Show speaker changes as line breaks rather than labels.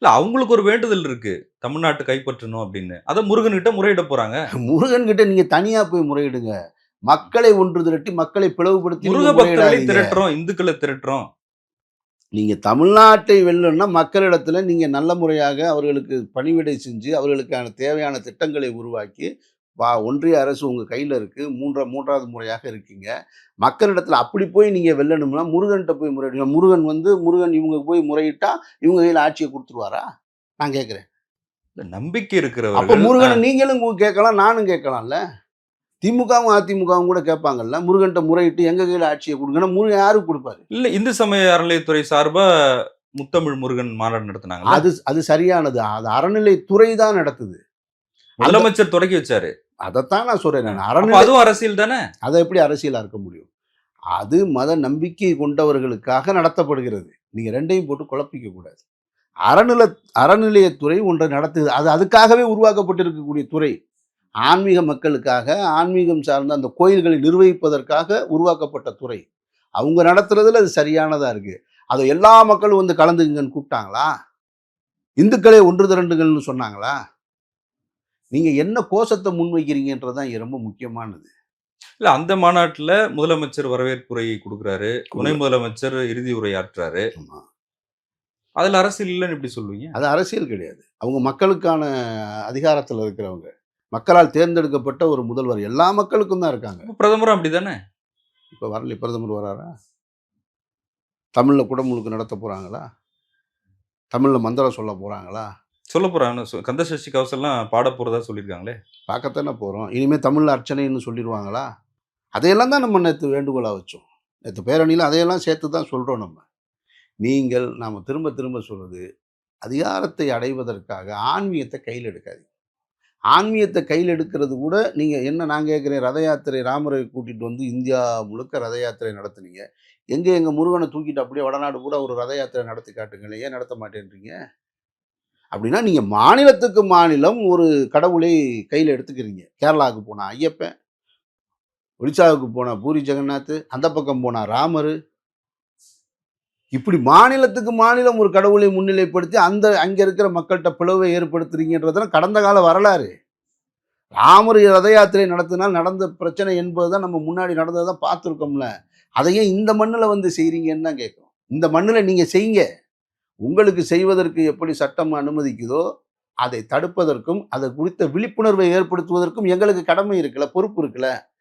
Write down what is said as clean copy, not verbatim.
இல்ல அவங்களுக்கு ஒரு வேண்டுதல் இருக்கு. தமிழ்நாட்ட கைப்பற்றணும் அப்படின்னு. அத முருகன்கிட்ட முறையிட போறாங்க.
முருகன் கிட்ட நீங்க தனியா போய் முறையிடுங்க. மக்களை ஒன்று திரட்டி மக்களை பிளவுபடுத்தி நீங்க
முருக பக்தர்களை
முறையிடாதீங்க.
திரட்டுறோம், இந்துக்கள திரட்டுறோம்.
நீங்க தமிழ்நாட்டை வெல்லணும்னா மக்களிடத்துல நீங்க நல்ல முறையாக அவர்களுக்கு பணிவிடை செஞ்சு, அவர்களுக்கான தேவையான திட்டங்களை உருவாக்கி, ஒன்றிய அரசு உங்க கையில இருக்கு. 3வது முறையாக இருக்கீங்க. மக்களிடத்துல அப்படி போய் நீங்க வெல்லணும்னா, முருகன்ட்ட போய் முறையிடுங்க. முருகன் இவங்க போய் முறையிட்டா, இவங்க கையில ஆட்சிய குடுத்துருவாரா? நான் கேட்கிறேன்.
நம்பிக்கை
அப்ப
இருக்கிறவர்கள்
முருகன நீங்களும் கேட்கலாம், நானும் கேட்கலாம்ல. திமுகவும், அதிமுகவும் கூட கேட்பாங்கல்ல. முருகன்ட்ட முறையிட்டு எங்க கையில ஆட்சிய குடுங்கன்னா, முருகன் யாருக்கு குடுப்பாரு?
இல்ல இந்து சமய அறநிலையத்துறை சார்பா முத்தமிழ் முருகன் மாநாடு நடத்துனாங்கல்ல.
அது அது சரியானது. அது அறநிலைத்துறை தான் நடத்துது. அந்த
முதலமைச்சர் தொடங்கி வச்சாரு.
அதத்தான் நான் சொல்றேன் நானு.
அப்ப அதுவும் அரசியல் தானே?
அத எப்படி அரசியலா இருக்க முடியும்? அது மத நம்பிக்கை கொண்டவர்களுக்காக நடத்தப்படுகிறது. நீங்க 2யும் போட்டு குழப்பிக்க கூடாது. அறநில அறநிலையத்துறை ஒன்றை நடத்துது. அது அதுக்காகவே உருவாக்கப்பட்டிருக்கக்கூடிய துறை. ஆன்மீக மக்களுக்காக, ஆன்மீகம் சார்ந்த அந்த கோயில்களை நிர்வகிப்பதற்காக உருவாக்கப்பட்ட துறை. அவங்க நடத்துறதுல அது சரியானதா இருக்கு. அத எல்லா மக்களும் வந்து கலந்துக்கங்கன்னு கூப்பிட்டாங்களா? இந்துக்களே ஒன்று திரண்டுங்கள்னு சொன்னாங்களா? நீங்க என்ன கோஷத்த முன்வைக்கிறீங்கன்றது தான் ரொம்ப முக்கியமானது.
இல்ல அந்த மாநாட்டுல முதலமைச்சர் வரவேற்புரை குடுக்குறாரு. துணை
குடுங்க.
முதலமைச்சர் இறுதி உரை ஆற்றுறாரு.
ஆமா.
அதுல அரசியல் இல்லன்னு எப்படி சொல்லுவீங்க?
அது அரசியல் கிடையாது. அவங்க மக்களுக்கான அதிகாரத்துல இருக்கிறவங்க. மக்களால் தேர்ந்தெடுக்கப்பட்ட ஒரு முதல்வர். எல்லா மக்களுக்கும் தான் இருக்காங்க.
பிரதமரும் அப்படித்தானே?
இப்ப வரல பிரதமர் வராரா? தமிழ்ல குடமுழுக்கு நடத்த போறாங்களா? தமிழ்ல மந்திரம் சொல்ல போறாங்களா?
சொல்லப் போறாங்க. கந்த சஷ்டி கவசம்லாம் பாடப் போறதா சொல்லியிருக்காங்களே.
பார்க்கத்தானே போறோம். இனிமே தமிழ்ல அர்ச்சனைன்னு சொல்லிருவாங்களா? அதையெல்லாம் தான் நம்ம நேத்து வேண்டுகோளா வச்சோம். நேத்து பேரணியில அதையெல்லாம் சேர்த்து தான் சொல்றோம் நம்ம. நாம திரும்ப திரும்ப சொல்றது, அதிகாரத்தை அடைவதற்காக ஆன்மீகத்த கையில எடுக்காதீங்க. ஆன்மீகத்த கையில எடுக்கிறது கூட நீங்க என்ன நான் கேட்கிறேன், ரத யாத்திரை ராமரை கூட்டிட்டு வந்து இந்தியா முழுக்க ரத யாத்திரை நடத்துனீங்க. எங்க முருகன தூக்கிட்டு அப்படியே வடநாடு கூட ஒரு ரத யாத்திரை நடத்தி காட்டுங்களேன். ஏன் நடத்த மாட்டேன்றீங்க? அப்படின்னா நீங்க மாநிலத்துக்கு மாநிலம் ஒரு கடவுளை கையில எடுத்துக்கிறீங்க. கேரளாவுக்கு போனா ஐயப்பன், ஒடிசாவுக்கு போனா பூரி ஜெகநாத், அந்த பக்கம் போனா ராமரு. இப்படி மாநிலத்துக்கு மாநிலம் ஒரு கடவுளை முன்னிலைப்படுத்தி அங்க இருக்கிற மக்கள்ட்ட பிளவை ஏற்படுத்துறீங்கன்றதெல்லாம் கடந்த கால வரலாறு. ராமர் ரத யாத்திரை நடத்தினால் நடந்த பிரச்சனை என்பதுதான் நம்ம முன்னாடி நடந்தத பார்த்துருக்கோம்ல. அதை ஏன் இந்த மண்ணுல வந்து செய்றீங்கன்னு தான் கேட்கிறோம். இந்த மண்ணுல நீங்க செய்யுங்க. உங்களுக்கு செய்வதற்கு எப்படி சட்டம் அனுமதிக்குதோ, அதை தடுப்பதற்கும், அது குறித்த விழிப்புணர்வை ஏற்படுத்துவதற்கும் எங்களுக்கு கடமை இருக்குல்ல, பொறுப்பு இருக்குல்ல.